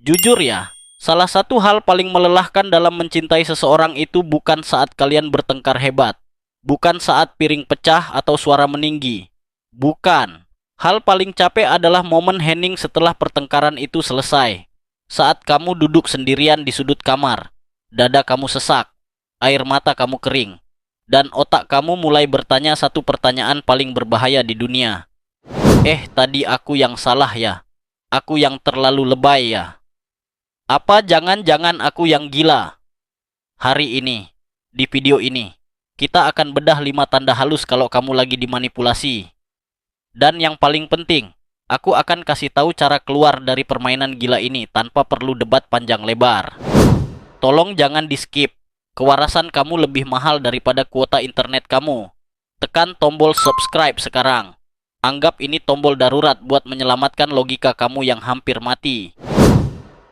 Jujur ya, salah satu hal paling melelahkan dalam mencintai seseorang itu bukan saat kalian bertengkar hebat, bukan saat piring pecah atau suara meninggi. Bukan. Hal paling capek adalah momen hening setelah pertengkaran itu selesai. Saat kamu duduk sendirian di sudut kamar, dada kamu sesak, air mata kamu kering, dan otak kamu mulai bertanya satu pertanyaan paling berbahaya di dunia. Tadi aku yang salah ya? Aku yang terlalu lebay ya? Apa jangan-jangan aku yang gila? Hari ini, di video ini, kita akan bedah 5 tanda halus kalau kamu lagi dimanipulasi. Dan yang paling penting, aku akan kasih tahu cara keluar dari permainan gila ini tanpa perlu debat panjang lebar. Tolong jangan di-skip. Kewarasan kamu lebih mahal daripada kuota internet kamu. Tekan tombol subscribe sekarang. Anggap ini tombol darurat buat menyelamatkan logika kamu yang hampir mati.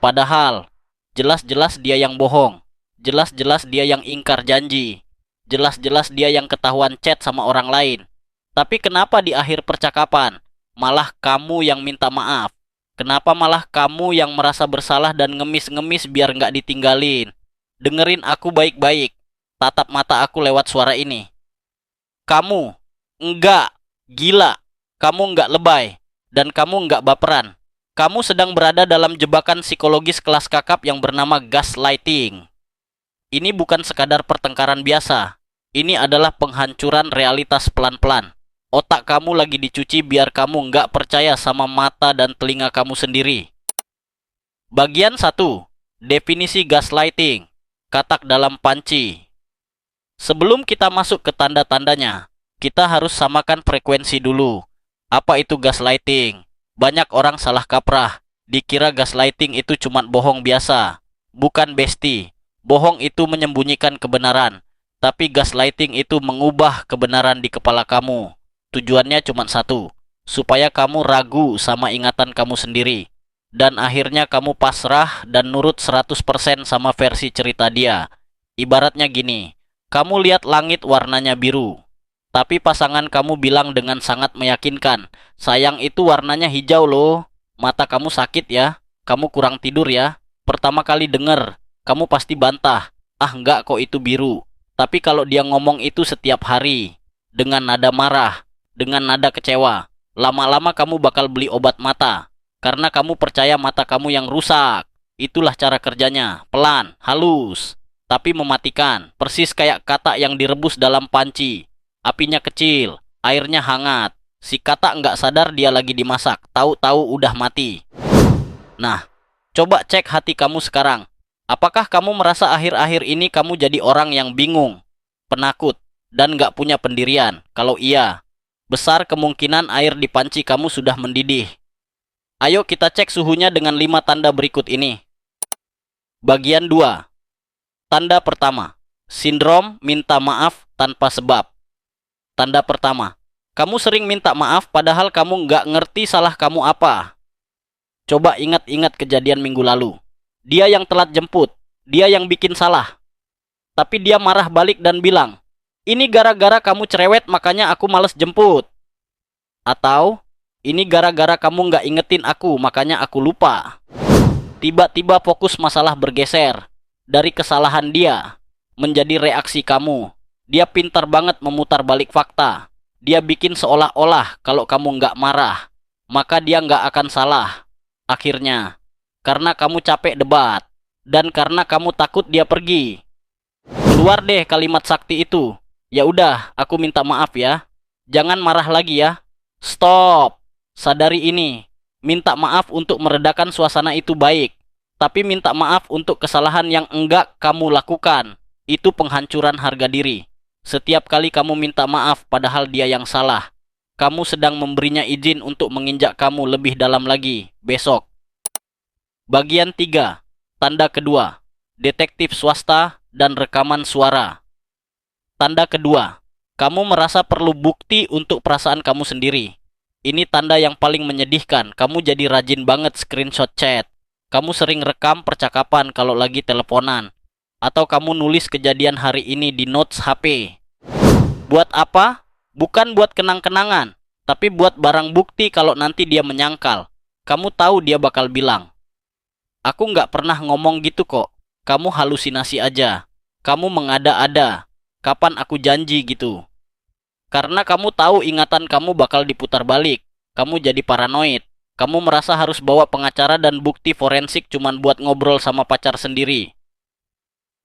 Padahal, jelas-jelas dia yang bohong. Jelas-jelas dia yang ingkar janji. Jelas-jelas dia yang ketahuan chat sama orang lain. Tapi kenapa di akhir percakapan, malah kamu yang minta maaf? Kenapa malah kamu yang merasa bersalah dan ngemis-ngemis biar nggak ditinggalin? Dengerin aku baik-baik. Tatap mata aku lewat suara ini. Kamu, enggak, gila. Kamu nggak lebay. Dan kamu nggak baperan. Kamu sedang berada dalam jebakan psikologis kelas kakap yang bernama gaslighting. Ini bukan sekadar pertengkaran biasa. Ini adalah penghancuran realitas pelan-pelan. Otak kamu lagi dicuci biar kamu nggak percaya sama mata dan telinga kamu sendiri. Bagian 1. Definisi gaslighting. Katak dalam panci. Sebelum kita masuk ke tanda-tandanya, kita harus samakan frekuensi dulu. Apa itu gaslighting? Banyak orang salah kaprah. Dikira gaslighting itu cuma bohong biasa. Bukan besti. Bohong itu menyembunyikan kebenaran. Tapi gaslighting itu mengubah kebenaran di kepala kamu. Tujuannya cuma satu, supaya kamu ragu sama ingatan kamu sendiri. Dan akhirnya kamu pasrah dan nurut 100% sama versi cerita dia. Ibaratnya gini, kamu lihat langit warnanya biru. Tapi pasangan kamu bilang dengan sangat meyakinkan, sayang itu warnanya hijau loh. Mata kamu sakit ya, kamu kurang tidur ya. Pertama kali denger, kamu pasti bantah, enggak kok itu biru. Tapi kalau dia ngomong itu setiap hari, dengan nada marah, dengan nada kecewa, lama-lama kamu bakal beli obat mata. Karena kamu percaya mata kamu yang rusak. Itulah cara kerjanya, pelan, halus, tapi mematikan. Persis kayak katak yang direbus dalam panci. Apinya kecil, airnya hangat. Si katak nggak sadar dia lagi dimasak, tahu-tahu udah mati. Nah, coba cek hati kamu sekarang. Apakah kamu merasa akhir-akhir ini kamu jadi orang yang bingung, penakut, dan nggak punya pendirian? Kalau iya, besar kemungkinan air di panci kamu sudah mendidih. Ayo kita cek suhunya dengan 5 tanda berikut ini. Bagian 2. Tanda pertama, sindrom minta maaf tanpa sebab. Tanda pertama, kamu sering minta maaf padahal kamu nggak ngerti salah kamu apa. Coba ingat-ingat kejadian minggu lalu. Dia yang telat jemput, dia yang bikin salah. Tapi dia marah balik dan bilang, ini gara-gara kamu cerewet makanya aku males jemput. Atau, ini gara-gara kamu nggak ingetin aku makanya aku lupa. Tiba-tiba fokus masalah bergeser. Dari kesalahan dia, menjadi reaksi kamu. Dia pintar banget memutar balik fakta. Dia bikin seolah-olah kalau kamu nggak marah, maka dia nggak akan salah. Akhirnya, karena kamu capek debat, dan karena kamu takut dia pergi, keluar deh kalimat sakti itu. Ya udah, aku minta maaf ya. Jangan marah lagi ya. Stop. Sadari ini. Minta maaf untuk meredakan suasana itu baik. Tapi minta maaf untuk kesalahan yang enggak kamu lakukan. Itu penghancuran harga diri. Setiap kali kamu minta maaf padahal dia yang salah, kamu sedang memberinya izin untuk menginjak kamu lebih dalam lagi besok. Bagian 3. Tanda kedua, detektif swasta dan rekaman suara. Tanda kedua, kamu merasa perlu bukti untuk perasaan kamu sendiri. Ini tanda yang paling menyedihkan. Kamu jadi rajin banget screenshot chat. Kamu sering rekam percakapan kalau lagi teleponan. Atau kamu nulis kejadian hari ini di notes HP. Buat apa? Bukan buat kenang-kenangan, tapi buat barang bukti kalau nanti dia menyangkal. Kamu tahu dia bakal bilang, Aku nggak pernah ngomong gitu kok. Kamu halusinasi aja. Kamu mengada-ada. Kapan aku janji gitu? Karena kamu tahu ingatan kamu bakal diputar balik. Kamu jadi paranoid. Kamu merasa harus bawa pengacara dan bukti forensik cuman buat ngobrol sama pacar sendiri.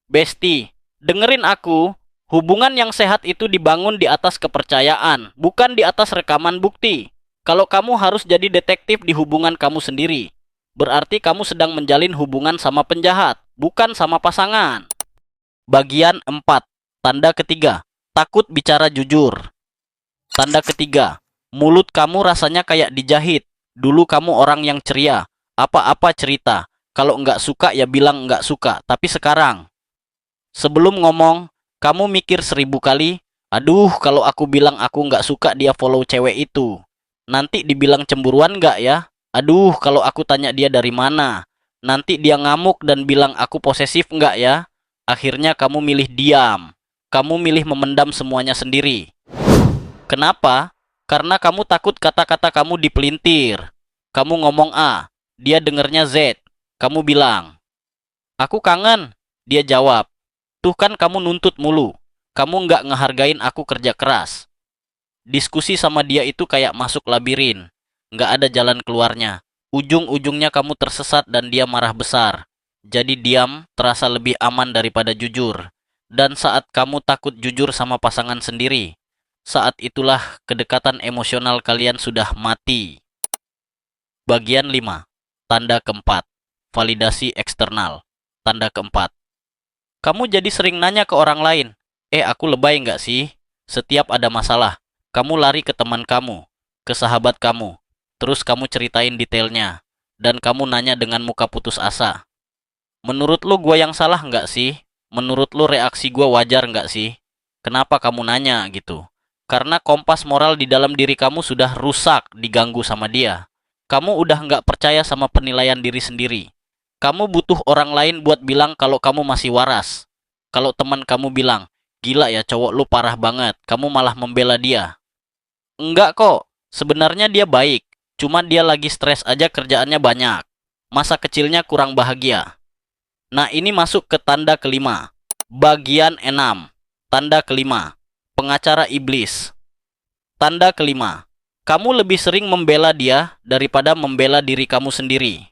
Besti, dengerin aku. Hubungan yang sehat itu dibangun di atas kepercayaan, bukan di atas rekaman bukti. Kalau kamu harus jadi detektif di hubungan kamu sendiri, berarti kamu sedang menjalin hubungan sama penjahat, bukan sama pasangan. Bagian 4. Tanda ketiga. Takut bicara jujur. Tanda ketiga. Mulut kamu rasanya kayak dijahit. Dulu kamu orang yang ceria. Apa-apa cerita. Kalau nggak suka ya bilang nggak suka. Tapi sekarang, sebelum ngomong, kamu mikir 1000 kali. Aduh, kalau aku bilang aku nggak suka dia follow cewek itu. Nanti dibilang cemburuan nggak ya? Aduh, kalau aku tanya dia dari mana. Nanti dia ngamuk dan bilang aku posesif nggak ya? Akhirnya kamu milih diam. Kamu milih memendam semuanya sendiri. Kenapa? Karena kamu takut kata-kata kamu dipelintir. Kamu ngomong A, dia dengernya Z. Kamu bilang, aku kangen. Dia jawab, tuh kan kamu nuntut mulu. Kamu nggak ngehargain aku kerja keras. Diskusi sama dia itu kayak masuk labirin. Nggak ada jalan keluarnya. Ujung-ujungnya kamu tersesat dan dia marah besar. Jadi diam terasa lebih aman daripada jujur. Dan saat kamu takut jujur sama pasangan sendiri, saat itulah kedekatan emosional kalian sudah mati. Bagian 5. Tanda keempat. Validasi eksternal. Tanda keempat. Kamu jadi sering nanya ke orang lain, aku lebay nggak sih? Setiap ada masalah, kamu lari ke teman kamu, ke sahabat kamu, terus kamu ceritain detailnya, dan kamu nanya dengan muka putus asa. Menurut lu gua yang salah nggak sih? Menurut lu reaksi gua wajar nggak sih? Kenapa kamu nanya gitu? Karena kompas moral di dalam diri kamu sudah rusak, diganggu sama dia. Kamu udah nggak percaya sama penilaian diri sendiri. Kamu butuh orang lain buat bilang kalau kamu masih waras. Kalau teman kamu bilang, gila ya cowok lu parah banget, kamu malah membela dia. Enggak kok, sebenarnya dia baik. Cuma dia lagi stres aja kerjaannya banyak. Masa kecilnya kurang bahagia. Nah ini masuk ke tanda kelima. Bagian 6. Tanda kelima. Pengacara iblis. Tanda kelima. Kamu lebih sering membela dia daripada membela diri kamu sendiri.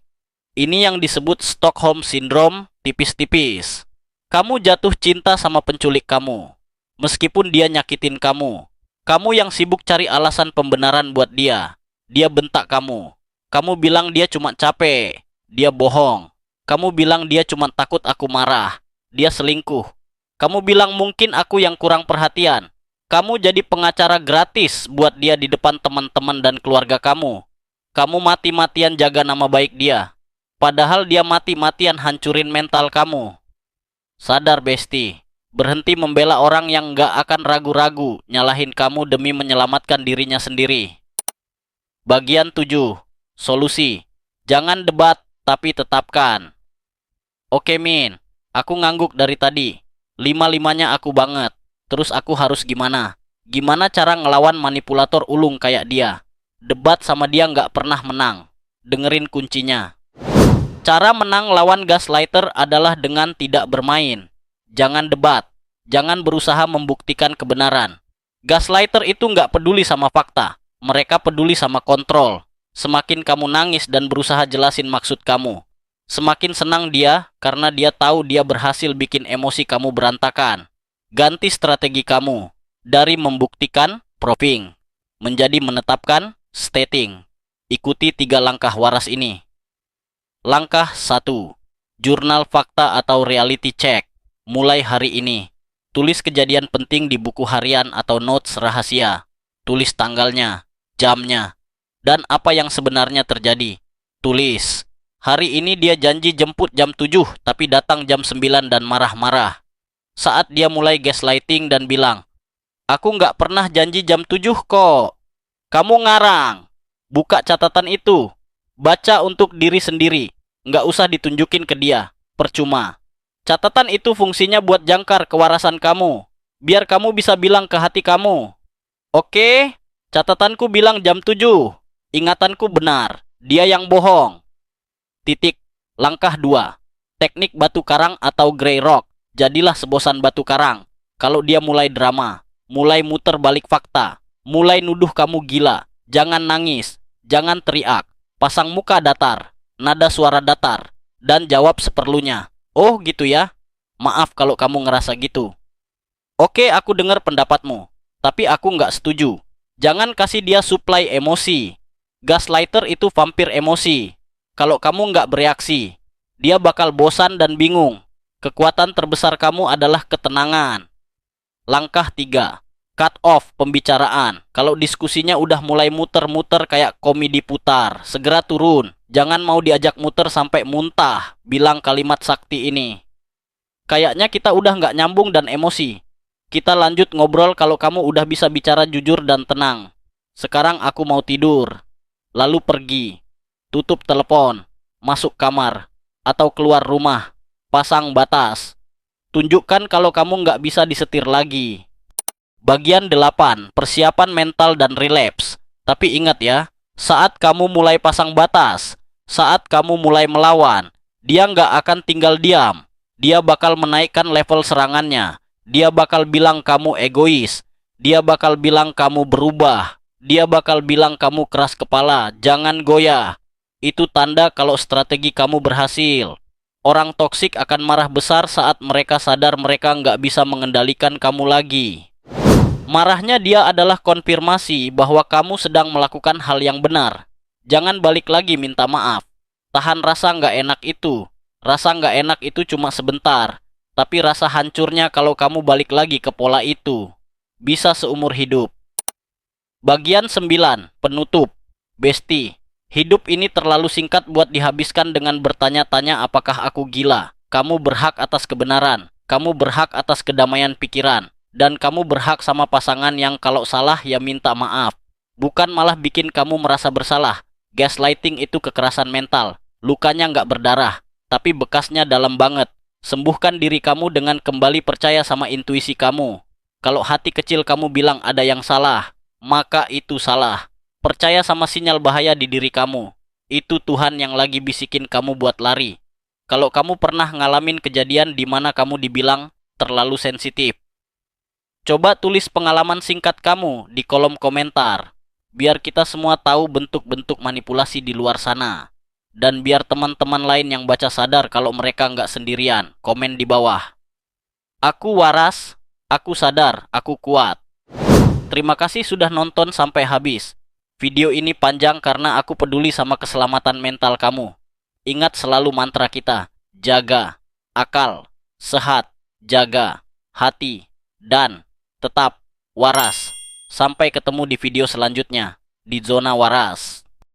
Ini yang disebut Stockholm Syndrome tipis-tipis. Kamu jatuh cinta sama penculik kamu. Meskipun dia nyakitin kamu. Kamu yang sibuk cari alasan pembenaran buat dia. Dia bentak kamu. Kamu bilang dia cuma capek. Dia bohong. Kamu bilang dia cuma takut aku marah. Dia selingkuh. Kamu bilang mungkin aku yang kurang perhatian. Kamu jadi pengacara gratis buat dia di depan teman-teman dan keluarga kamu. Kamu mati-matian jaga nama baik dia. Padahal dia mati-matian hancurin mental kamu. Sadar Besti, berhenti membela orang yang gak akan ragu-ragu nyalahin kamu demi menyelamatkan dirinya sendiri. Bagian 7. Solusi. Jangan debat, tapi tetapkan. Oke Min, aku ngangguk dari tadi. Lima-limanya aku banget. Terus aku harus gimana? Gimana cara ngelawan manipulator ulung kayak dia? Debat sama dia gak pernah menang. Dengerin kuncinya. Cara menang lawan gaslighter adalah dengan tidak bermain. Jangan debat. Jangan berusaha membuktikan kebenaran. Gaslighter itu nggak peduli sama fakta. Mereka peduli sama kontrol. Semakin kamu nangis dan berusaha jelasin maksud kamu, semakin senang dia karena dia tahu dia berhasil bikin emosi kamu berantakan. Ganti strategi kamu. Dari membuktikan, proving. Menjadi menetapkan, stating. Ikuti 3 langkah waras ini. Langkah 1. Jurnal fakta atau reality check. Mulai hari ini. Tulis kejadian penting di buku harian atau notes rahasia. Tulis tanggalnya, jamnya, dan apa yang sebenarnya terjadi. Tulis. Hari ini dia janji jemput jam 7, tapi datang jam 9 dan marah-marah. Saat dia mulai gaslighting dan bilang, aku nggak pernah janji jam 7 kok. Kamu ngarang. Buka catatan itu. Baca untuk diri sendiri. Nggak usah ditunjukin ke dia. Percuma. Catatan itu fungsinya buat jangkar kewarasan kamu. Biar kamu bisa bilang ke hati kamu. Oke, catatanku bilang jam 7. Ingatanku benar. Dia yang bohong. Titik. Langkah 2. Teknik batu karang atau grey rock. Jadilah sebosan batu karang. Kalau dia mulai drama, mulai muter balik fakta, mulai nuduh kamu gila, jangan nangis, jangan teriak. Pasang muka datar, nada suara datar, dan jawab seperlunya. Oh gitu ya? Maaf kalau kamu ngerasa gitu. Oke, aku dengar pendapatmu, tapi aku nggak setuju. Jangan kasih dia suplai emosi. Gaslighter itu vampir emosi. Kalau kamu nggak bereaksi, dia bakal bosan dan bingung. Kekuatan terbesar kamu adalah ketenangan. Langkah 3. Cut off pembicaraan. Kalau diskusinya udah mulai muter-muter kayak komedi putar, segera turun. Jangan mau diajak muter sampai muntah, bilang kalimat sakti ini. Kayaknya kita udah nggak nyambung dan emosi. Kita lanjut ngobrol kalau kamu udah bisa bicara jujur dan tenang. Sekarang aku mau tidur. Lalu pergi. Tutup telepon. Masuk kamar. Atau keluar rumah. Pasang batas. Tunjukkan kalau kamu nggak bisa disetir lagi. Bagian 8. Persiapan mental dan relapse. Tapi ingat ya, saat kamu mulai pasang batas, saat kamu mulai melawan, dia nggak akan tinggal diam. Dia bakal menaikkan level serangannya. Dia bakal bilang kamu egois. Dia bakal bilang kamu berubah. Dia bakal bilang kamu keras kepala. Jangan goyah. Itu tanda kalau strategi kamu berhasil. Orang toksik akan marah besar saat mereka sadar mereka nggak bisa mengendalikan kamu lagi. Marahnya dia adalah konfirmasi bahwa kamu sedang melakukan hal yang benar. Jangan balik lagi minta maaf. Tahan rasa nggak enak itu. Rasa nggak enak itu cuma sebentar. Tapi rasa hancurnya kalau kamu balik lagi ke pola itu. Bisa seumur hidup. Bagian 9. Penutup. Besti. Hidup ini terlalu singkat buat dihabiskan dengan bertanya-tanya apakah aku gila. Kamu berhak atas kebenaran. Kamu berhak atas kedamaian pikiran. Dan kamu berhak sama pasangan yang kalau salah ya minta maaf. Bukan malah bikin kamu merasa bersalah. Gaslighting itu kekerasan mental. Lukanya nggak berdarah, tapi bekasnya dalam banget. Sembuhkan diri kamu dengan kembali percaya sama intuisi kamu. Kalau hati kecil kamu bilang ada yang salah, maka itu salah. Percaya sama sinyal bahaya di diri kamu. Itu Tuhan yang lagi bisikin kamu buat lari. Kalau kamu pernah ngalamin kejadian di mana kamu dibilang terlalu sensitif, coba tulis pengalaman singkat kamu di kolom komentar. Biar kita semua tahu bentuk-bentuk manipulasi di luar sana. Dan biar teman-teman lain yang baca sadar kalau mereka nggak sendirian. Komen di bawah. Aku waras, aku sadar, aku kuat. Terima kasih sudah nonton sampai habis. Video ini panjang karena aku peduli sama keselamatan mental kamu. Ingat selalu mantra kita. Jaga akal, sehat, jaga hati, dan tetap waras. Sampai ketemu di video selanjutnya di Zona Waras.